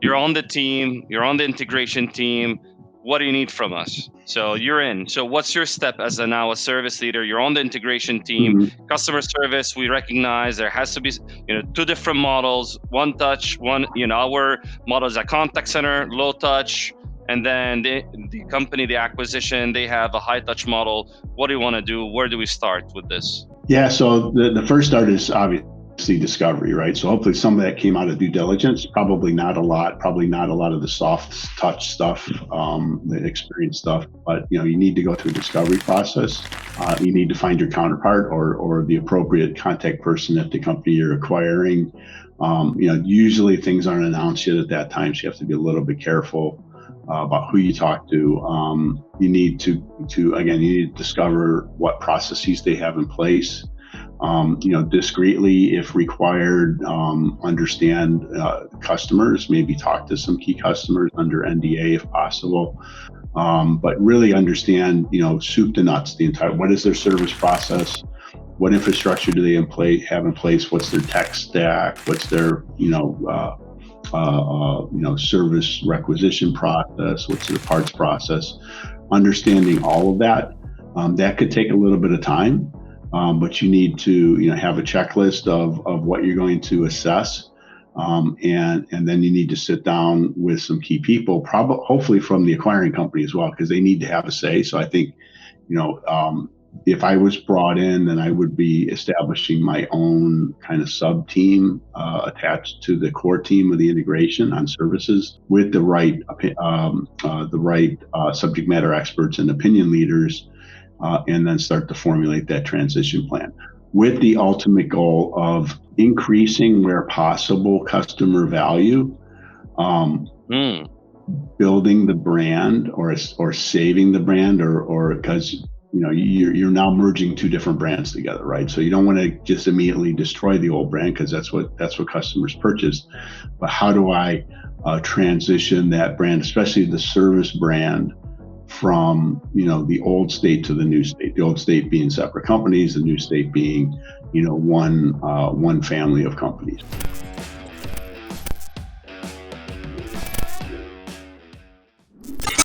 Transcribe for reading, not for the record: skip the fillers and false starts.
you're on the team, you're on the integration team. What do you need from us? So you're in. So what's your step as now a service leader? You're on the integration team. Mm-hmm. Customer service, we recognize there has to be, two different models. One touch, our model is a contact center, low touch, and then the company, the acquisition, they have a high touch model. What do you want to do? Where do we start with this? Yeah, so the first start is obviously discovery, right? So hopefully some of that came out of due diligence, probably not a lot of the soft touch stuff, the experience stuff, but you need to go through a discovery process. You need to find your counterpart or the appropriate contact person at the company you're acquiring. Usually things aren't announced yet at that time, so you have to be a little bit careful about who you talk to. You need to discover what processes they have in place. Discreetly, if required, understand customers, maybe talk to some key customers under NDA if possible. But really understand, soup to nuts, what is their service process? What infrastructure do they have in place? What's their tech stack? What's their, service requisition process? What's the parts process? Understanding all of that. That could take a little bit of time, but you need to have a checklist of what you're going to assess, and then you need to sit down with some key people, hopefully from the acquiring company as well, because they need to have a say. So I think if I was brought in, then I would be establishing my own kind of sub team attached to the core team of the integration on services with the right subject matter experts and opinion leaders, and then start to formulate that transition plan with the ultimate goal of increasing where possible customer value, building the brand or saving the brand, or because you're now merging two different brands together, right? So you don't want to just immediately destroy the old brand, because that's what customers purchase. But how do I transition that brand, especially the service brand, from the old state to the new state? The old state being separate companies, the new state being one family of companies.